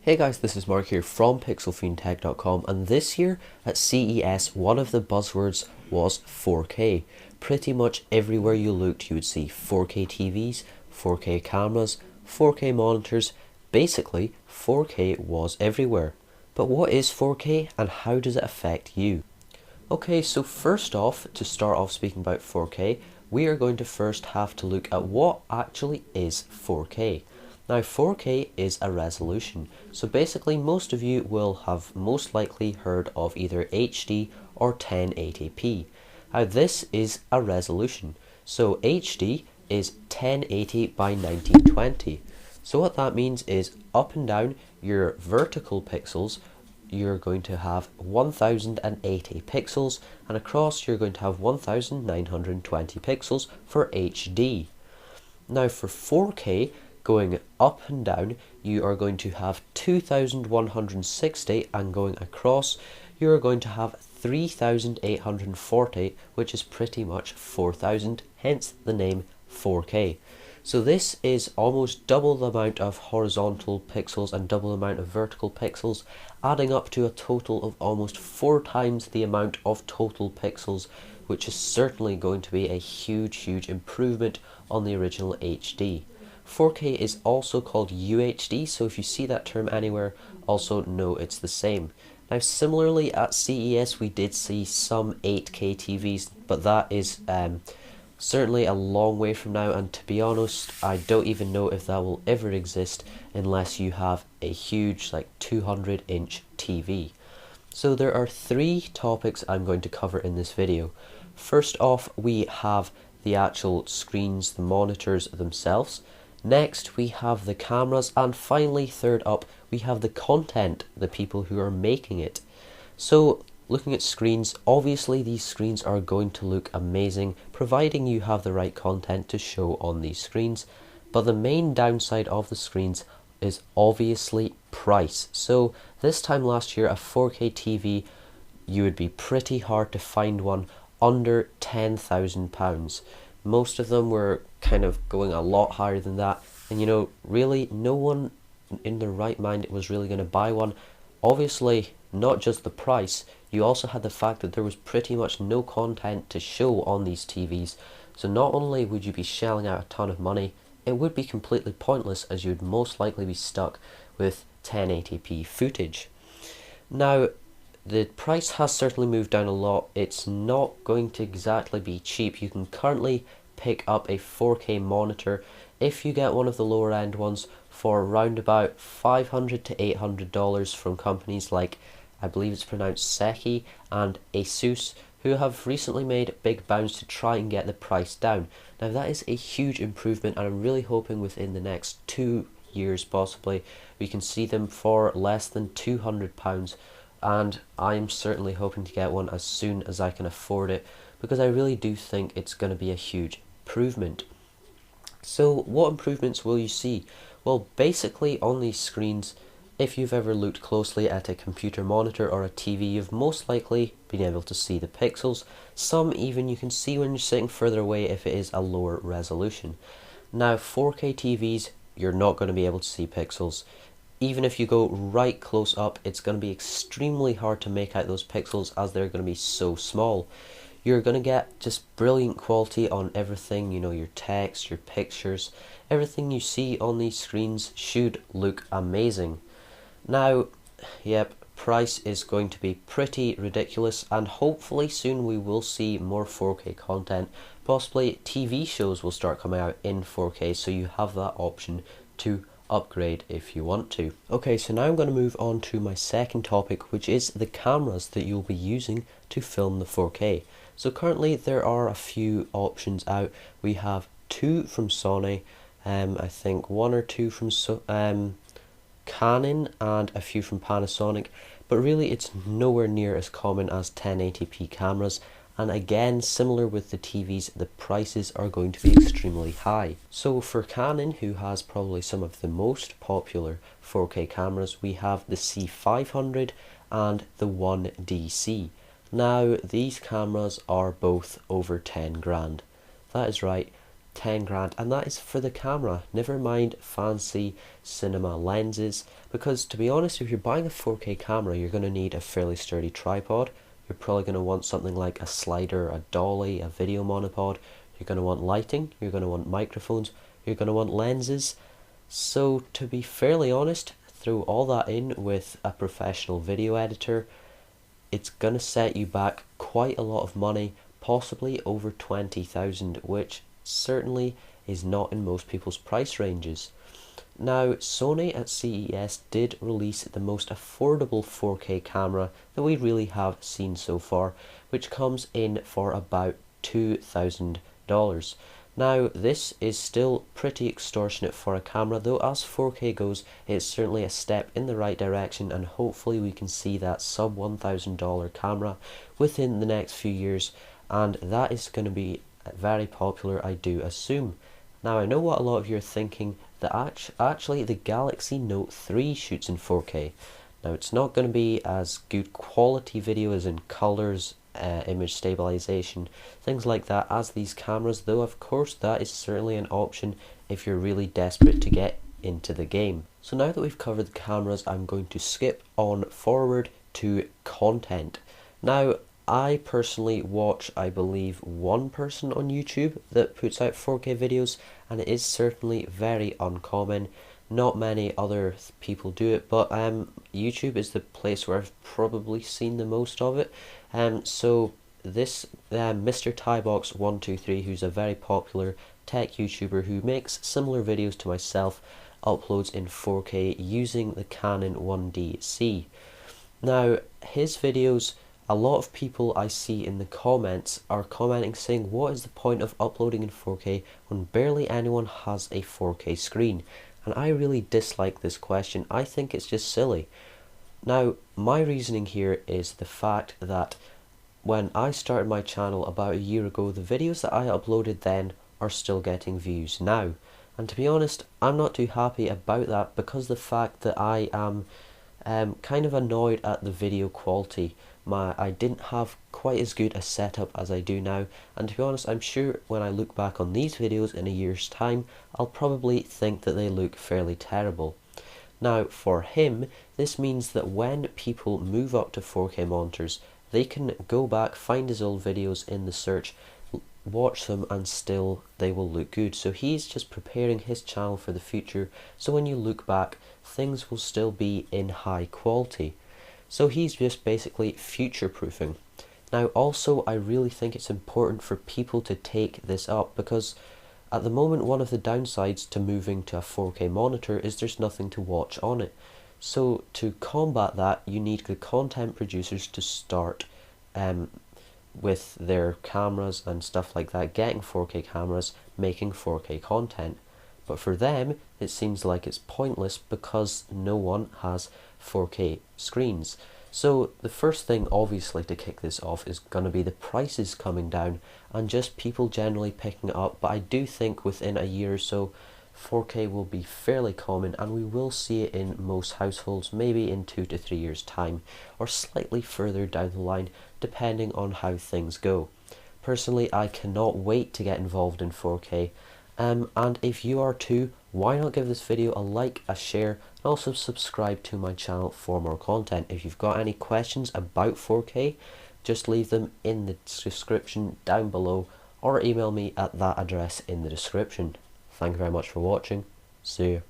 Hey guys, this is Mark here from pixelfiendtech.com, and this year at CES one of the buzzwords was 4K. Pretty much everywhere you looked you would see 4K TVs, 4K cameras, 4K monitors. Basically 4K was everywhere. But what is 4K and how does it affect you? Okay, so first off, to start off speaking about 4K, we are going to first have to look at what actually is 4K. Now 4K is a resolution, so basically most of you will have most likely heard of either HD or 1080p. Now this is a resolution, so HD is 1080 by 1920. So what that means is up and down your vertical pixels you're going to have 1080 pixels, and across you're going to have 1920 pixels for HD. Now for 4K, going up and down, you are going to have 2160, and going across, you are going to have 3840, which is pretty much 4000, hence the name 4K. So this is almost double the amount of horizontal pixels and double the amount of vertical pixels, adding up to a total of almost 4 times the amount of total pixels, which is certainly going to be a huge improvement on the original HD. 4K is also called UHD, so if you see that term anywhere, also know it's the same. Now similarly at CES we did see some 8K TVs, but that is certainly a long way from now, and to be honest I don't even know if that will ever exist unless you have a huge 200-inch TV. So there are 3 topics I'm going to cover in this video. First off, we have the actual screens, the monitors themselves. Next we have the cameras, and finally third up we have the content, the people who are making it. So looking at screens, obviously these screens are going to look amazing providing you have the right content to show on these screens, but the main downside of the screens is obviously price. So this time last year a 4K TV, you would be pretty hard to find one under £10,000. Most of them were kind of going a lot higher than that, and really no one in their right mind was really going to buy one. Obviously not just the price, you also had the fact that there was pretty much no content to show on these TVs, so not only would you be shelling out a ton of money, it would be completely pointless as you would most likely be stuck with 1080p footage. Now the price has certainly moved down a lot. It's not going to exactly be cheap. You can currently pick up a 4K monitor if you get one of the lower end ones for around about $500 to $800 from companies like, I believe it's pronounced Seki and Asus, who have recently made big bounds to try and get the price down. Now that is a huge improvement, and I'm really hoping within the next 2 years possibly we can see them for less than £200, and I'm certainly hoping to get one as soon as I can afford it, because I really do think it's going to be a huge improvement. So what improvements will you see? Well, basically on these screens, if you've ever looked closely at a computer monitor or a TV, you've most likely been able to see the pixels. Some even you can see when you're sitting further away if it is a lower resolution. Now 4K TVs, you're not going to be able to see pixels. Even if you go right close up, it's going to be extremely hard to make out those pixels as they're going to be so small. You're going to get just brilliant quality on everything, your text, your pictures, everything you see on these screens should look amazing. Now, yep, price is going to be pretty ridiculous, and hopefully soon we will see more 4K content. Possibly TV shows will start coming out in 4K, so you have that option to upgrade if you want to. Okay, so now I'm going to move on to my second topic, which is the cameras that you'll be using to film the 4K. So currently there are a few options out. We have 2 from Sony, I think 1 or 2 from Canon, and a few from Panasonic, but really it's nowhere near as common as 1080p cameras, and again, similar with the TVs, the prices are going to be extremely high. So for Canon, who has probably some of the most popular 4K cameras, we have the C500 and the 1DC. Now these cameras are both over 10 grand. That is right, 10 grand, and that is for the camera. Never mind fancy cinema lenses, because to be honest, if you're buying a 4K camera, you're going to need a fairly sturdy tripod. You're probably going to want something like a slider, a dolly, a video monopod. You're going to want lighting, you're going to want microphones, you're going to want lenses. So to be fairly honest, throw all that in with a professional video editor, it's going to set you back quite a lot of money, possibly over 20,000, which certainly is not in most people's price ranges. Now, Sony at CES did release the most affordable 4K camera that we really have seen so far, which comes in for about $2,000. Now, this is still pretty extortionate for a camera, though as 4K goes, it's certainly a step in the right direction, and hopefully we can see that sub $1,000 camera within the next few years, and that is going to be very popular, I do assume. Now, I know what a lot of you are thinking, that actually the Galaxy Note 3 shoots in 4K. Now, it's not going to be as good quality video as in colors, image stabilization, things like that as these cameras, though of course that is certainly an option if you're really desperate to get into the game. So now that we've covered the cameras, I'm going to skip on forward to content. Now, I personally watch, I believe, one person on YouTube that puts out 4K videos, and it is certainly very uncommon. Not many other people do it, but YouTube is the place where I've probably seen the most of it. So this Mr. Tybox123, who's a very popular tech YouTuber who makes similar videos to myself, uploads in 4K using the Canon 1DC. Now, his videos, a lot of people I see in the comments are commenting saying, what is the point of uploading in 4K when barely anyone has a 4K screen? And I really dislike this question. I think it's just silly. Now, my reasoning here is the fact that when I started my channel about a year ago, the videos that I uploaded then are still getting views now. And to be honest, I'm not too happy about that, because the fact that I am kind of annoyed at the video quality. I didn't have quite as good a setup as I do now, and to be honest, I'm sure when I look back on these videos in a year's time, I'll probably think that they look fairly terrible. Now, for him, this means that when people move up to 4K monitors, they can go back, find his old videos in the search, watch them, and still they will look good. So he's just preparing his channel for the future, so when you look back, things will still be in high quality. So he's just basically future-proofing. Now, also, I really think it's important for people to take this up, because at the moment, one of the downsides to moving to a 4K monitor is there's nothing to watch on it. So to combat that, you need the content producers to start with their cameras and stuff like that, getting 4K cameras, making 4K content. But for them, it seems like it's pointless because no one has 4K screens. So the first thing, obviously, to kick this off is going to be the prices coming down and just people generally picking it up. But I do think within a year or so, 4K will be fairly common, and we will see it in most households maybe in 2 to 3 years time, or slightly further down the line depending on how things go. Personally, I cannot wait to get involved in 4K, and if you are too, why not give this video a like, a share, and also subscribe to my channel for more content. If you've got any questions about 4K, just leave them in the description down below, or email me at that address in the description. Thank you very much for watching. See you.